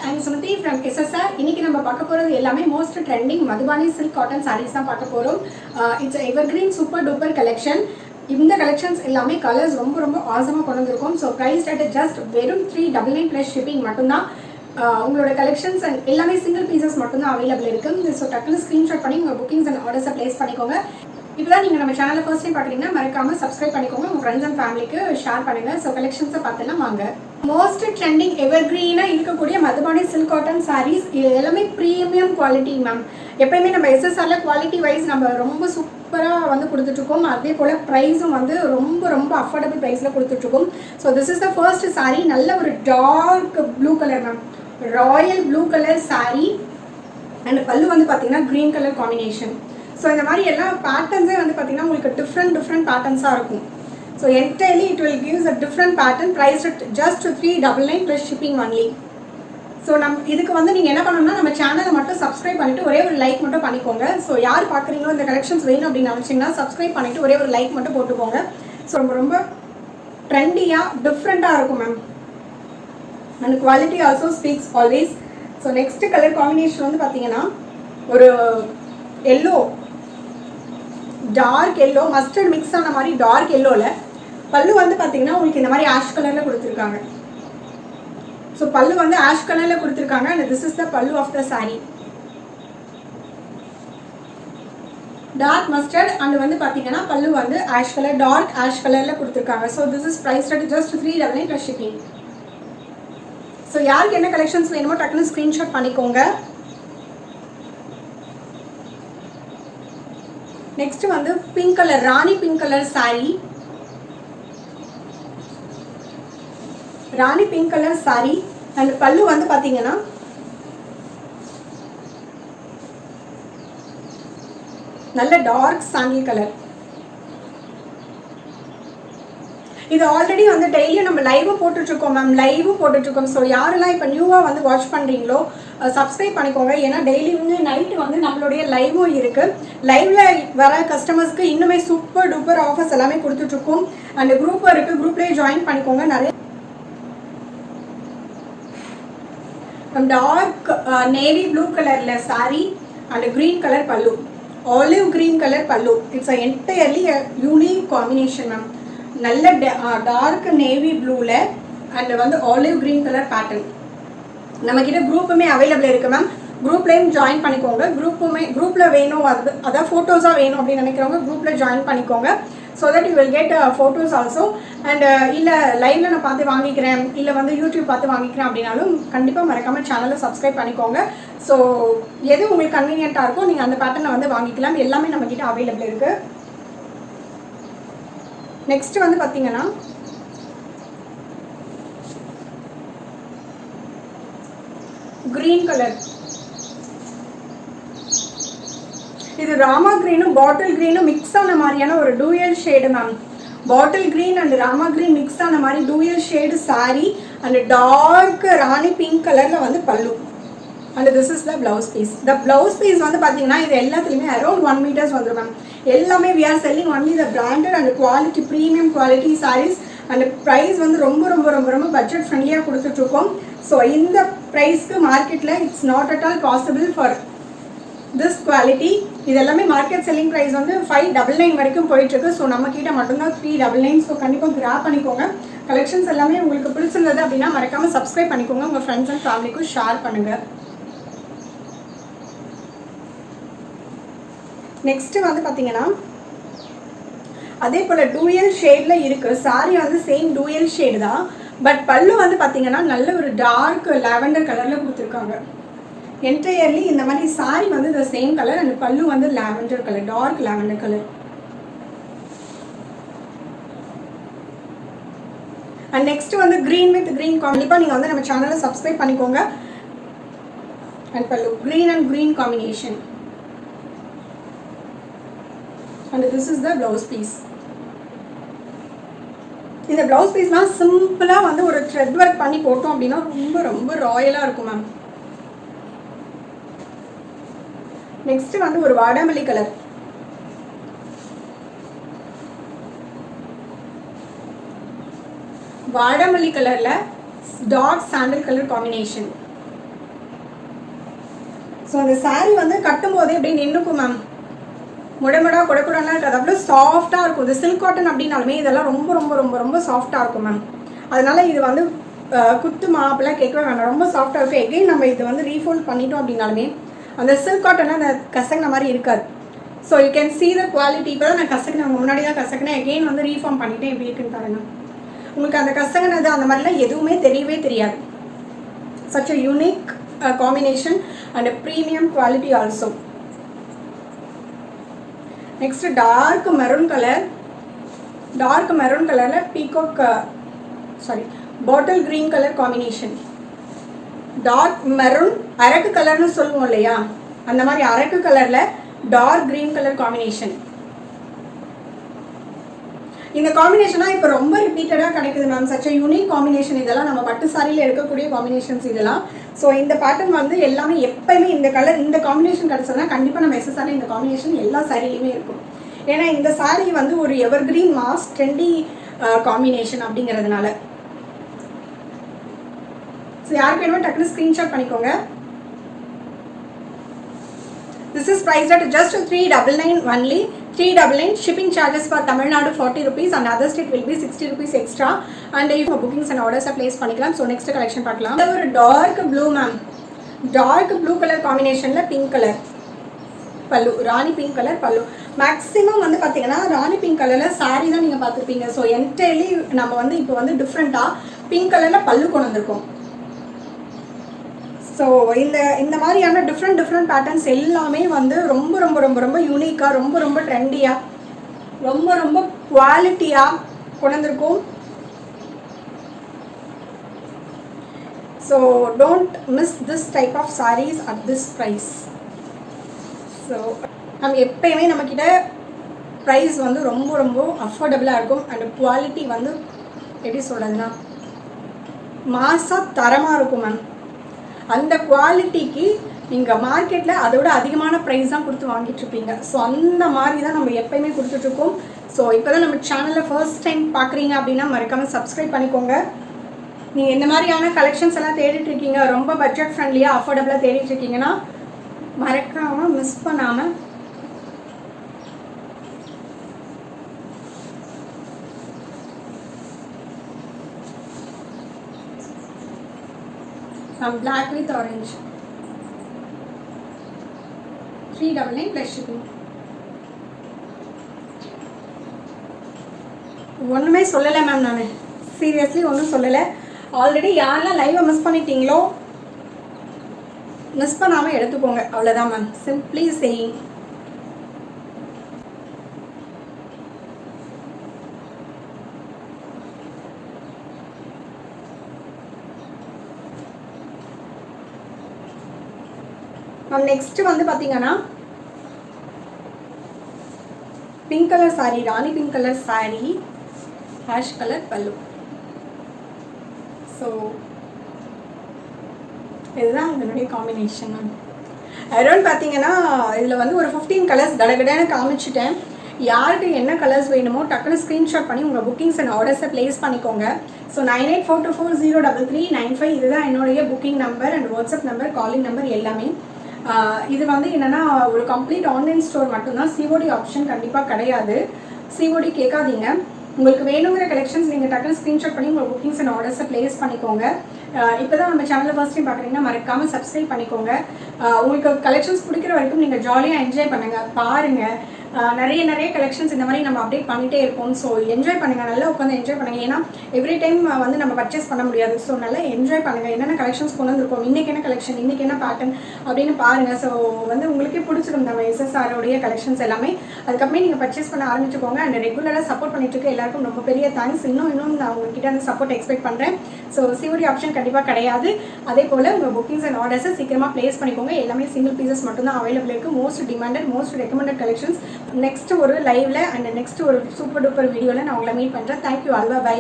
I'm Sumati from SSR. இன்னைக்கு நம்ம பார்க்க போறது எல்லாமே most trending Madhubani silk cotton sarees தான் பார்க்க போறோம். It's evergreen super duper collection. இந்த கலெக்ஷன்ஸ் எல்லாமே கலர்ஸ் ரொம்ப ஆசமா கொண்டு வந்திருக்கோம். ஸோ ப்ரைஸ் அட் ஜஸ்ட் வெறும் 399 ப்ளஸ் ஷிப்பிங் மட்டும்தான். உங்களோட கலெக்ஷன்ஸ் அண்ட் எல்லாமே சிங்கிள் பீசஸ் மட்டும்தான் அவைலபிள் இருக்கு. ஸோ டக்குனு ஸ்க்ரீன்ஷாட் பண்ணி உங்கள் புக்கிங்ஸ் அண்ட் ஆர்டர்ஸை பிளேஸ் பண்ணிக்கோங்க. இப்போதான் நீங்கள் நம்ம சேனலை ஃபர்ஸ்ட் டைம் பார்க்குறீங்கன்னா மறக்காமல் சப்ஸ்கிரைப் பண்ணிக்கோங்க, உங்கள் ஃப்ரெண்ட்ஸ் அண்ட் ஃபேமிலிக்கு ஷேர் பண்ணுங்கள். ஸோ கலெக்ஷன்ஸை பார்த்தலாம் வாங்க. மோஸ்ட் ட்ரெண்டிங் எவர்கிரீனாக இருக்கக்கூடிய மதுபானி சில்க் காட்டன் சாரீஸ், இது எல்லாமே ப்ரீமியம் குவாலிட்டி மேம். எப்பயுமே நம்ம எஸ்எஸ்ஆரில் குவாலிட்டி வைஸ் நம்ம ரொம்ப சூப்பராக வந்து கொடுத்துட்ருக்கோம். அதே போல் ப்ரைஸும் வந்து ரொம்ப அஃபோர்டபுள் ப்ரைஸில் கொடுத்துட்ருக்கோம். So this is the first saree. நல்ல ஒரு dark blue colour ma'am, royal blue colour saree. And pallu வந்து பார்த்தீங்கன்னா க்ரீன் கலர் காம்பினேஷன். ஸோ இந்த மாதிரி எல்லா பேட்டர்ன்ஸே வந்து பார்த்தீங்கன்னா உங்களுக்கு டிஃப்ரெண்ட் பேட்டர்ன்ஸாக இருக்கும். So entirely it will gives a different pattern. Price just 399 plus shipping only. So இதுக்கு வந்து நீங்கள் என்ன பண்ணணும்னா நம்ம சேனலை மட்டும் சப்ஸ்கிரைப் பண்ணிவிட்டு ஒரே ஒரு லைக் மட்டும் பண்ணிக்கோங்க. ஸோ யார் பார்க்குறீங்களோ இந்த கலெக்ஷன்ஸ் வேணும் அப்படின்னு நினச்சிங்கன்னா சப்ஸ்கிரைப் பண்ணிவிட்டு ஒரே ஒரு லைக் மட்டும் போட்டுக்கோங்க. ஸோ ரொம்ப ட்ரெண்டியாக டிஃப்ரெண்ட்டாக இருக்கும் ma'am. And quality also speaks always. So next colour combination வந்து பார்த்தீங்கன்னா ஒரு yellow, dark yellow, mustard mix ஆன மாதிரி டார்க் எல்லோவில் பல்லு வந்து பார்த்தீங்கன்னா உங்களுக்கு இந்த மாதிரி ஆஷ் கலரில் கொடுத்துருக்காங்க. ஸோ பல்லு வந்து ஆஷ் கலரில் கொடுத்துருக்காங்க. And this is the pallu of the saree. Dark mustard and வந்து பார்த்தீங்கன்னா பல்லு வந்து ஆஷ் கலர், டார்க் ஆஷ் கலரில் கொடுத்துருக்காங்க. So this is price at just 399 plus shipping. So யாருக்கு என்ன கலெக்ஷன்ஸ் வேணுமோ டக்குன்னு ஸ்க்ரீன்ஷாட் பண்ணிக்கோங்க. நெக்ஸ்ட் வந்து pink colour, rani pink colour sari. Rani pink colour saree and pallu வந்து பாத்தீங்கன்னா நல்ல டார்க் சாண்டில் கலர். இது ஆல்ரெடி வந்து டெய்லியும் நம்ம லைவும் போட்டுட்ருக்கோம் மேம், லைவும் போட்டுட்ருக்கோம். ஸோ யாரெல்லாம் இப்போ நியூவாக வந்து வாட்ச் பண்ணுறீங்களோ சப்ஸ்கிரைப் பண்ணிக்கோங்க. ஏன்னா டெய்லி வந்து நைட்டு வந்து நம்மளுடைய லைவும் இருக்குது. லைவில் வர கஸ்டமர்ஸ்க்கு இன்னுமே சூப்பர் டூப்பர் ஆஃபர்ஸ் எல்லாமே கொடுத்துட்ருக்கோம். அண்ட் குரூப்பும் இருக்குது, குரூப்லேயே ஜாயின் பண்ணிக்கோங்க. நிறைய டார்க் நேவி ப்ளூ கலரில் சாரீ அண்ட் க்ரீன் கலர் பல்லு, ஆலிவ் க்ரீன் கலர் பல்லு. It's a entirely unique combination ma'am. நல்ல டார்க் நேவி ப்ளூவில் அண்ட் வந்து ஆலிவ் க்ரீன் கலர் பேட்டர்ன். நம்மக்கிட்ட குரூப்புமே அவைலபிள் இருக்குது மேம். குரூப்லேயும் ஜாயின் பண்ணிக்கோங்க. குரூப்பில் வேணும், அதான் ஃபோட்டோஸாக வேணும் அப்படின்னு நினைக்கிறவங்க குரூப்பில் ஜாயின் பண்ணிக்கோங்க. So that you will get photos also. And இல்லை லைவில் நான் பார்த்து வாங்கிக்கிறேன், இல்லை வந்து யூடியூப் பார்த்து வாங்கிக்கிறேன் அப்படின்னாலும் கண்டிப்பாக மறக்காமல் சேனலை சப்ஸ்கிரைப் பண்ணிக்கோங்க. ஸோ எது உங்களுக்கு கன்வீனியண்ட்டாக இருக்கோ நீங்கள் அந்த பேட்டர்னை வந்து வாங்கிக்கலாம். எல்லாமே நம்மக்கிட்ட அவைலபிள் இருக்குது. நெக்ஸ்ட் வந்து பார்த்தீங்கன்னா கிரீன் கலர். இது ராமா கிரீனும் பாட்டில் கிரீனும் மிக்ஸ் ஆன மாதிரியான ஒரு dual shade ma'am. Bottle green and rama green mix ஆன மாதிரி dual shade saree and dark rani pink கலரில் வந்து pallu. And this is the blouse piece. The blouse piece வந்து பார்த்தீங்கன்னா இது எல்லாத்துலேயுமே அரௌண்ட் 1 மீட்டர்ஸ் வந்துடும் மேம். எல்லாமே we are selling only the branded and quality, premium quality sarees. And price வந்து ரொம்ப பட்ஜெட் ஃப்ரெண்ட்லியாக கொடுத்துட்ருக்கோம். ஸோ இந்த ப்ரைஸ்க்கு மார்க்கெட்டில் it's not at all possible for this quality. இது எல்லாமே மார்க்கெட் செல்லிங் ப்ரைஸ் வந்து 599 வரைக்கும் போயிட்டுருக்கு. ஸோ நம்மக்கிட்ட மட்டும்தான் 399. ஸோ கண்டிப்பாக கிராப் பண்ணிக்கோங்க. கலெக்ஷன்ஸ் எல்லாமே உங்களுக்கு பிடிச்சிருந்தது அப்படின்னா மறக்காமல் சப்ஸ்கிரைப் பண்ணிக்கோங்க, உங்கள் ஃப்ரெண்ட்ஸ் அண்ட் ஃபேமிலிக்கும் ஷேர் பண்ணுங்கள். நெக்ஸ்ட் வந்து பார்த்தீங்கன்னா அதே போல் டூயல் ஷேடில் இருக்குது சாரீ. வந்து சேம் டூயல் ஷேடு தான். பட் பல்லு வந்து பார்த்தீங்கன்னா நல்ல ஒரு டார்க் லாவெண்டர் கலரில் கொடுத்துருக்காங்க. என்டையர்லி இந்த மாதிரி சாரீ வந்து இந்த சேம் கலர் அண்ட் பல்லு வந்து lavender colour, dark lavender colour. And next வந்து க்ரீன் வித் க்ரீன். கண்டிப்பாக நீங்கள் வந்து நம்ம சேனலை சப்ஸ்கிரைப் பண்ணிக்கோங்க. And pallu green and green combination. And this is the blouse piece. இந்த பிளவுஸ் பீஸ்லாம் சிம்பிளாக வந்து ஒரு த்ரெட் ஒர்க் பண்ணி போட்டோம் அப்படின்னா ரொம்ப ராயலாக இருக்கும் மேம். நெக்ஸ்ட் வந்து ஒரு வாடாமல்லி கலர். வாடாமல்லி கலரில் dark sandal colour combination. So அந்த saree வந்து கட்டும் போதே அப்படியே நின்றுக்கும் மேம். முடமுடா குடக்குடலாம் இருக்காது, அவ்வளோ சாஃப்டாக இருக்கும். இது சில்க் காட்டன் அப்படின்னாலுமே இதெல்லாம் ரொம்ப ரொம்ப ரொம்ப ரொம்ப சாஃப்டாக இருக்கும் மேம். அதனால இது வந்து குத்து மாப்பிலாம் கேட்கவே வேண்டாம், ரொம்ப சாஃப்டாக இருக்கும். எகைன் நம்ம இது வந்து ரீஃபோல்ட் பண்ணிட்டோம் அப்படின்னாலுமே அந்த சில்க் காட்டனில் அந்த கசங்கின மாதிரி இருக்காது. So you can see the quality. இப்போ தான் நான் கசக்கினேன், முன்னாடி தான் கசக்கினேன், எகெயின் வந்து ரீஃபார்ம் பண்ணிவிட்டு எப்படி இருக்குன்னு பாருங்க. உங்களுக்கு அந்த கசங்கினது அந்த மாதிரிலாம் எதுவுமே தெரியவே தெரியாது. such a unique combination and a premium quality also. next dark maroon color. dark maroon colorல peacock bottle green color combination. dark maroon அரக்கு கலர்னு சொல்லுவோம் இல்லையா, அந்த மாதிரி அரக்கு கலர்ல டார்க் கிரீன் கலர் காம்பினேஷன். இந்த காம்பினேஷனா இப்போ ரொம்ப ரிப்பீட்டடாக கிடைக்குது மேம். Such unique combination. இதெல்லாம் நம்ம பட்டு சாரியில் எடுக்கக்கூடிய காம்பினேஷன்ஸ் இதெல்லாம். ஸோ இந்த பேட்டர்ன் வந்து எல்லாமே எப்பயுமே இந்த கலர் இந்த காம்பினேஷன் கிடச்சதுன்னா கண்டிப்பாக நம்ம எஸ்எஸ்ஆரில் இந்த காம்பினேஷன் எல்லா சாரிலையுமே இருக்கும். ஏன்னா இந்த சாரி வந்து ஒரு எவர் கிரீன் மாஸ் ட்ரெண்டி காம்பினேஷன் அப்படிங்கிறதுனால. ஸோ யாருக்கு வேணுமோ டக்குனு ஸ்க்ரீன்ஷாட் பண்ணிக்கோங்க. This is priced at just 399 only. 399 shipping charges for Tamil Nadu 40 rupees and other state will be 60 rupees extra. And if bookings and orders are placed பண்ணிக்கலாம். So next collection பார்க்கலாம். இது ஒரு dark blue ma'am. dark blue color combinationல pink color பல்லு, ராணி pink colour பல்லு. Maximum வந்து பார்த்தீங்கன்னா ராணி pink கலரில் சாரீ தான் நீங்கள் பார்த்துருப்பீங்க. ஸோ என்டையர்லி நம்ம வந்து இப்போ வந்து டிஃப்ரெண்ட்டாக பிங்க் கலரில் பல்லு கொண்டு வந்திருக்கோம். ஸோ இந்த மாதிரியான டிஃப்ரெண்ட் பேட்டர்ன்ஸ் எல்லாமே வந்து ரொம்ப ரொம்ப ரொம்ப ரொம்ப யூனிக்காக, ரொம்ப ரொம்ப ட்ரெண்டியாக, ரொம்ப ரொம்ப குவாலிட்டியாக கொண்டு வந்திருக்கோம். So don't miss this type of sarees at this price. So நம்ம எப்பயுமே நம்மக்கிட்ட ப்ரைஸ் வந்து ரொம்ப ரொம்ப அஃபோர்டபுளாக இருக்கும். அண்ட் குவாலிட்டி வந்து எப்படி சொல்கிறதுனா மாசாக தரமாக இருக்கும் மேம். அந்த குவாலிட்டிக்கு நீங்கள் மார்க்கெட்டில் அதோட அதிகமான ப்ரைஸ் தான் கொடுத்து வாங்கிட்டுருப்பீங்க. ஸோ அந்த மாதிரி தான் நம்ம எப்போயுமே கொடுத்துட்ருக்கோம். ஸோ இப்போ தான் நம்ம சேனலில் ஃபர்ஸ்ட் டைம் பார்க்குறீங்க அப்படின்னா மறக்காமல் சப்ஸ்கிரைப் பண்ணிக்கோங்க. நீங்கள் இந்த மாதிரியான கலெக்ஷன்ஸ் எல்லாம் தேடிட்டுருக்கீங்க, ரொம்ப பட்ஜெட் ஃப்ரெண்ட்லியாக அஃபோர்டபுளாக தேடிட்டுருக்கீங்கன்னா மறக்காமல் மிஸ் பண்ணாமல் black with orange 399 plus shipping. ஒன்றுமே சொல்லலை மேம், நான் சீரியஸ்லி ஒன்றும் சொல்லலை. ஆல்ரெடி யாரெல்லாம் லைவை மிஸ் பண்ணிட்டீங்களோ மிஸ் பண்ணாமல் எடுத்துக்கோங்க, அவ்வளோதான் ma'am. Simply saying. Ma'am next வந்து பார்த்தீங்கன்னா பிங்க் கலர் சாரீ, ராணி pink colour sari, ash colour பல்லு. ஸோ இதுதான் இதனுடைய காம்பினேஷன் மேம். அரௌண்ட் பார்த்தீங்கன்னா இதில் வந்து ஒரு 15 கலர்ஸ் கடகடன்னு காமிச்சிட்டேன். யாருக்கு என்ன கலர்ஸ் வேணுமோ டக்குன்னு ஸ்க்ரீன்ஷாட் பண்ணி உங்கள் புக்கிங்ஸ் அண்ட் ஆர்டர்ஸை ப்ளேஸ் பண்ணிக்கோங்க. ஸோ 9842403395 இதுதான் என்னுடைய booking number and WhatsApp number, calling number எல்லாமே. இது வந்து என்னென்னா ஒரு கம்ப்ளீட் ஆன்லைன் ஸ்டோர் மட்டும்தான், சிஓடி ஆப்ஷன் கண்டிப்பாக கிடையாது. சிஓடி கேட்காதீங்க. உங்களுக்கு வேணுங்கிற கலெக்ஷன்ஸ் நீங்கள் டக்குன்னு ஸ்க்ரீன்ஷாட் பண்ணி உங்கள் புக்கிங்ஸ் அண்ட் ஆர்டர்ஸை ப்ளேஸ் பண்ணிக்கோங்க. இப்போ தான் நம்ம சேனலில் ஃபர்ஸ்ட் டைம் பார்க்குறீங்கன்னா மறக்காமல் சப்ஸ்கிரைப் பண்ணிக்கோங்க. உங்களுக்கு கலெக்ஷன்ஸ் பிடிக்கிற வரைக்கும் நீங்கள் ஜாலியாக என்ஜாய் பண்ணுங்கள், பாருங்கள். நிறைய கலெக்ஷன்ஸ் இந்த மாதிரி நம்ம அப்டேட் பண்ணிகிட்டே இருப்போம். ஸோ என்ஜாய் பண்ணுங்கள், நல்லா உட்காந்து என்ஜாய் பண்ணுங்கள். ஏன்னா எவ்ரி டைம் வந்து நம்ம பர்ச்சேஸ் பண்ண முடியாது. ஸோ நல்லா என்ஜாய் பண்ணுங்கள். என்னென்ன கலெக்ஷன்ஸ் கொண்டு வந்திருக்கோம், இன்றைக்கி என்ன கலெக்ஷன், இன்றைக்கி என்ன பேட்டர்ன் அப்படின்னு பாருங்கள். ஸோ வந்து உங்களுக்கே பிடிச்சிடும் நம்ம எஸ்எஸ்ஆரோடைய கலெக்ஷன்ஸ் எல்லாமே. அதுக்கப்புறமே நீங்கள் பர்ச்சேஸ் பண்ண ஆரம்பிச்சுக்கோங்க. அண்ட் ரெகுலராக சப்போர்ட் பண்ணிட்டு இருக்க எல்லாருக்கும் ரொம்ப பெரிய தேங்க்ஸ். இன்னும் நான் உங்ககிட்ட அந்த சப்போர்ட் எக்ஸ்பெக்ட் பண்ணுறேன். ஸோ சிஓடி ஆப்ஷன் கண்டிப்பாக கிடையாது. அதே போல் உங்கள் புக்கிங்ஸ் அண்ட் ஆர்டர்ஸை சீக்கிரமாக ப்ளேஸ் பண்ணிக்கோங்க. எல்லாமே சிங்கிள் பீசஸ் மட்டும்தான் அவைலபிள் இருக்குது. Most demanded, most recommended collections. Next ஒரு லைவ்ல அண்ட் நெக்ஸ்ட் ஒரு சூப்பர் டூப்பர் வீடியோவில் நான் உங்களை மீட் பண்ணுறேன். தேங்க்யூ, அல்வா, பை.